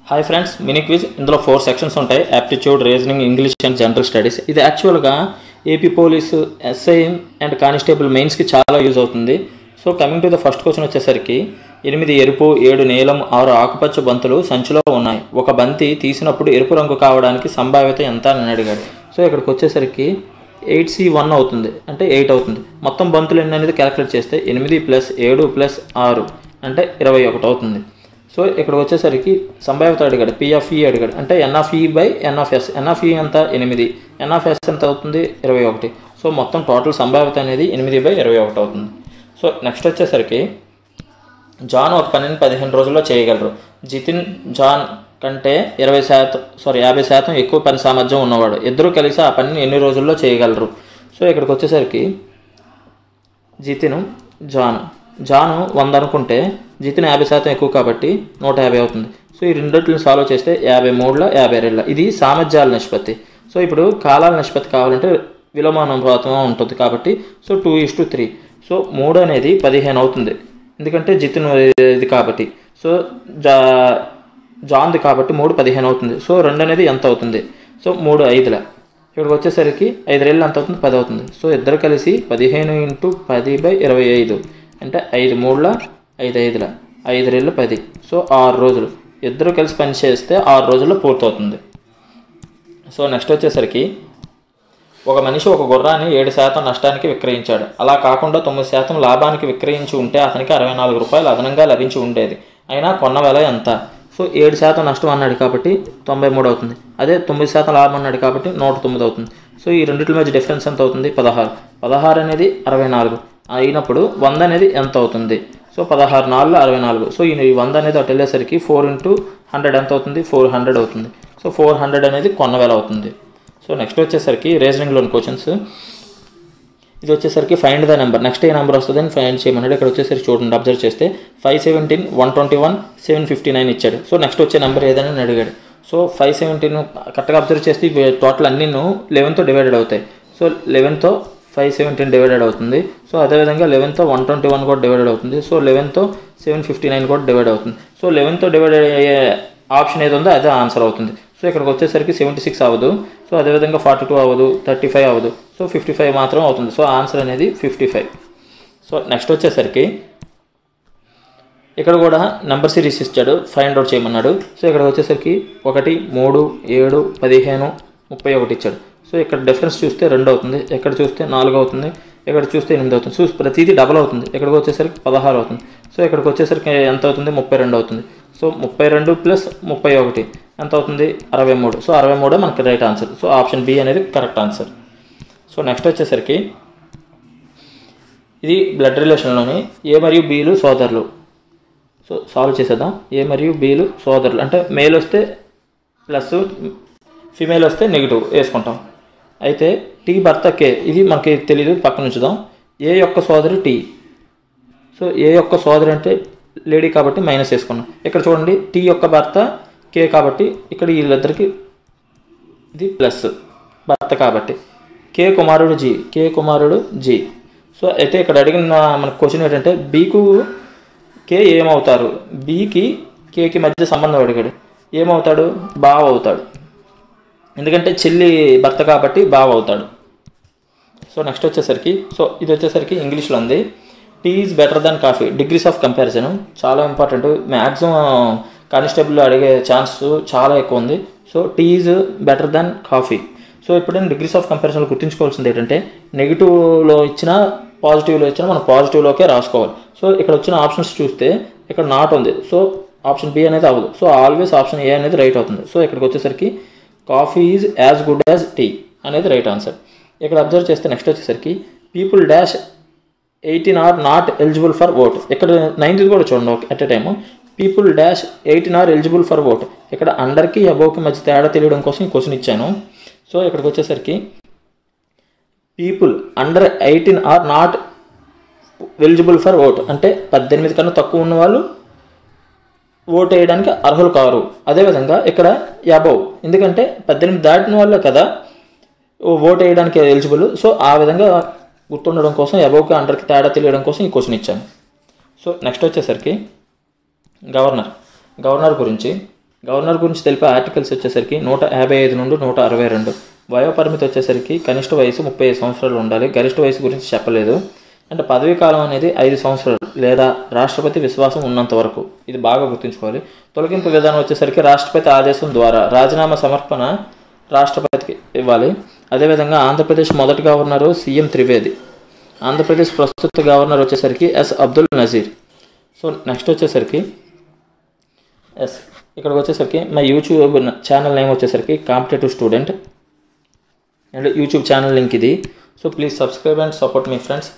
Hi friends, mini quiz. ఇందులో 4 sections ఉంటాయి: aptitude, reasoning, English and general studies. ఇది యాక్చువల్గా AP police, SI and constable మెయిన్స్కి చాలా యూజ్ అవుతుంది. So coming to the first question వచ్చేసరికి 8 ఎరుపు, 7 నీలం, 6 ఆకుపచ్చ బంతులు సంచిలో ఉన్నాయి. ఒక బంతి తీసినప్పుడు ఎరుపు రంగు కావడానికి సంభావ్యత ఎంత అని అడిగాడు. సో ఇక్కడికి వచ్చేసరికి 8C1 అవుతుంది, అంటే 8 అవుతుంది. మొత్తం బంతులు ఎన్ని అనేది క్యాలిక్యులేట్ చేస్తే 8 + 7 + 6 అంటే 21 అవుతుంది. సో ఇక్కడికి వచ్చేసరికి సంభావ్యత అడిగాడు, P(E) అడిగాడు, అంటే N(E)/N(S). N(E) ఎంత 8, N(S) ఎంత అవుతుంది 21. సో మొత్తం టోటల్ సంభావ్యత అనేది 8/21 అవుతుంది. సో నెక్స్ట్ వచ్చేసరికి జాన్ ఒక పనిని 15 రోజుల్లో చేయగలరు. జితిన్ జాన్ కంటే 50% ఎక్కువ పని సామర్థ్యం ఉన్నవాడు. ఇద్దరు కలిసి ఆ పనిని ఎన్ని రోజుల్లో చేయగలరు? సో ఇక్కడికి వచ్చేసరికి జితిన్ జాను 100 అనుకుంటే జితిన్ 50% ఎక్కువ కాబట్టి 150 అవుతుంది. సో ఈ రెండింటిని సాల్వ్ చేస్తే 53/52. ఇది సామర్థ్యాల నిష్పత్తి. సో ఇప్పుడు కాలాల నిష్పత్తి కావాలంటే విలోమానుపాతం ఉంటుంది కాబట్టి సో 2:3. సో 3 అనేది 15 అవుతుంది, ఎందుకంటే జితిన్ ఇది కాబట్టి. సో జాన్ది కాబట్టి 3 15 అవుతుంది. సో 2 అనేది ఎంత అవుతుంది? సో 3 5. ఇక్కడికి వచ్చేసరికి 5 రెళ్ళు ఎంత అవుతుంది? 10 అవుతుంది. సో ఇద్దరు కలిసి 15 × 10/25 అంటే 5 3 5 5 5 రెళ్ళు 10. సో 6 రోజులు ఇద్దరు కలిసి పని చేస్తే 6 రోజుల్లో పూర్తవుతుంది. సో నెక్స్ట్ వచ్చేసరికి ఒక మనిషి ఒక గుర్రాన్ని 7% నష్టానికి విక్రయించాడు. అలా కాకుండా 9% లాభానికి విక్రయించి ఉంటే అతనికి 64 రూపాయలు అదనంగా లభించి ఉండేది. అయినా కొన్న వెల ఎంత? సో 7% నష్టం అన్నాడు కాబట్టి 93 అవుతుంది. అదే 9% లాభం అన్నాడు కాబట్టి 109 అవుతుంది. సో ఈ రెండింటి మధ్య డిఫరెన్స్ ఎంత అవుతుంది? 16. 16 అనేది 64 అయినప్పుడు 100 అనేది ఎంత అవుతుంది? సో 16 4 64. సో ఈ 100 అనేది అటు వెళ్ళేసరికి 4 × 100 ఎంత అవుతుంది? 400 అవుతుంది. సో 400 అనేది కొన్న వెల అవుతుంది. సో నెక్స్ట్ వచ్చేసరికి రీజనింగ్లోని క్వశ్చన్స్. ఇది వచ్చేసరికి find the number. Next A number వస్తుందని ఫైండ్ చేయమన్నాడు. ఇక్కడ వచ్చేసరికి చూడండి, అబ్జర్వ్ చేస్తే 517, 121, 759 ఇచ్చాడు. సో నెక్స్ట్ వచ్చే నెంబర్ ఏదని అడిగాడు. సో 517 కరెక్ట్గా అబ్జర్వ్ చేస్తే టోటల్ అన్నీ 11తో డివైడెడ్ అవుతాయి. సో 11తో 517 డివైడెడ్ అవుతుంది. సో అదేవిధంగా 11తో 121 కూడా డివైడెడ్ అవుతుంది. సో 11తో 759 కూడా డివైడ్ అవుతుంది. సో 11తో డివైడెడ్ అయ్యే ఆప్షన్ ఏది ఉందో అదే ఆన్సర్ అవుతుంది. సో ఇక్కడికి వచ్చేసరికి 76 అవ్వదు. సో అదేవిధంగా 42 అవ్వదు, 35 అవ్వదు. సో 55 మాత్రం అవుతుంది. సో ఆన్సర్ అనేది 55. సో నెక్స్ట్ వచ్చేసరికి ఇక్కడ కూడా నెంబర్ సిరీస్ ఇచ్చాడు, ఫైండ్ అవుట్ చేయమన్నాడు. సో ఇక్కడ వచ్చేసరికి 1 3 7 15 31 ఇచ్చాడు. సో ఇక్కడ డిఫరెన్స్ చూస్తే 2 అవుతుంది, ఇక్కడ చూస్తే 4 అవుతుంది, ఇక్కడ చూస్తే 8 అవుతుంది. సో ప్రతిదీ డబల్ అవుతుంది. ఇక్కడికి వచ్చేసరికి 16 అవుతుంది. సో ఇక్కడికి వచ్చేసరికి ఎంత అవుతుంది? 32 అవుతుంది. సో 32 + 31 ఎంత అవుతుంది? 63. సో 63 మనకి right answer. So option B అనేది కరెక్ట్ ఆన్సర్. సో నెక్స్ట్ వచ్చేసరికి ఇది బ్లడ్ రిలేషన్లోని ఏ మరియు బీలు సోదరులు. సో సాల్వ్ చేసేద్దాం. ఏ మరియు బీలు సోదరులు అంటే మేల్ వస్తే ప్లస్, ఫిమేల్ వస్తే నెగిటివ్ వేసుకుంటాం. అయితే టీ భర్త కే, ఇది మనకి తెలీదు, పక్కన ఉంచుదాం. ఏ యొక్క సోదరి టీ. సో ఏ యొక్క సోదరి అంటే లేడీ కాబట్టి మైనస్ వేసుకున్నాం. ఇక్కడ చూడండి, టీ యొక్క భర్త కే కాబట్టి ఇక్కడ వీళ్ళిద్దరికి ఇది ప్లస్, భర్త కాబట్టి. కే కుమారుడు జీ, కే కుమారుడు జీ. సో అయితే ఇక్కడ అడిగిన మన క్వశ్చన్ ఏంటంటే బీకు కే ఏమవుతారు? బీకి కేకి మధ్య సంబంధం అడిగాడు. ఏమవుతాడు? బావ అవుతాడు, ఎందుకంటే చెల్లి భర్త కాబట్టి బావ అవుతాడు. సో నెక్స్ట్ వచ్చేసరికి ఇది వచ్చేసరికి ఇంగ్లీష్లో ఉంది. Tea is better than coffee, degrees of comparison చాలా ఇంపార్టెంట్. మ్యాక్సిమం కానిస్టేబుల్ అడిగే ఛాన్స్ చాలా ఎక్కువ ఉంది. So tea is better than coffee. So ఎప్పుడైనా డిగ్రీస్ ఆఫ్ కంపారిజన్లో గుర్తుంచుకోవాల్సింది ఏంటంటే నెగిటివ్లో ఇచ్చినా పాజిటివ్లో ఇచ్చినా మనం పాజిటివ్లోకే రాసుకోవాలి. సో ఇక్కడ వచ్చిన ఆప్షన్స్ చూస్తే ఇక్కడ నాట్ ఉంది. సో ఆప్షన్ బి అనేది అవ్వదు. సో ఆల్వేస్ ఆప్షన్ ఏ అనేది రైట్ అవుతుంది. సో ఇక్కడికి వచ్చేసరికి coffee is as good as tea అనేది రైట్ ఆన్సర్. ఇక్కడ అబ్జర్వ్ చేస్తే నెక్స్ట్ వచ్చేసరికి people dash 18 are not eligible for vote. ఇక్కడ 9th కూడా చూడండి at a time. People dash 18 are eligible for vote. ఇక్కడ అండర్కి అబోవ్కి మధ్య తేడా తెలియడం కోసం ఈ క్వశ్చన్ ఇచ్చాను. సో ఇక్కడికి వచ్చేసరికి people under 18 are not eligible for vote అంటే 18 కన్నా తక్కువ ఉన్న వాళ్ళు ఓటు వేయడానికి అర్హులు కారు. అదేవిధంగా ఇక్కడ అబోవ్, ఎందుకంటే 18 దాటిన వాళ్ళే కదా ఓటు వేయడానికి ఎలిజిబుల్. సో ఆ విధంగా గుర్తుండడం కోసం అబోవ్కి అండర్కి తేడా తెలియడం కోసం ఈ క్వశ్చన్ ఇచ్చాను. సో నెక్స్ట్ వచ్చేసరికి గవర్నర్ గురించి గవర్నర్ గురించి తెలిపే ఆర్టికల్స్ వచ్చేసరికి 155 నుండి 162. వయోపరిమితి వచ్చేసరికి కనిష్ట వయసు 35 సంవత్సరాలు ఉండాలి. గరిష్ట వయసు గురించి చెప్పలేదు. అంటే పదవీ కాలం అనేది 5 సంవత్సరాలు లేదా రాష్ట్రపతి విశ్వాసం ఉన్నంత వరకు. ఇది బాగా గుర్తుంచుకోవాలి. తొలగింపు విధానం వచ్చేసరికి రాష్ట్రపతి ఆదేశం ద్వారా రాజీనామా సమర్పణ రాష్ట్రపతికి ఇవ్వాలి. అదేవిధంగా ఆంధ్రప్రదేశ్ మొదటి గవర్నరు సీఎం త్రివేది. ఆంధ్రప్రదేశ్ ప్రస్తుత గవర్నర్ వచ్చేసరికి yes Abdul Nazir. So next వచ్చేసరికి ఇక్కడికి వచ్చేసరికి మా యూట్యూబ్ ఛానల్ నేమ్ వచ్చేసరికి competitive student and YouTube channel link ఇది. So please subscribe and support me friends.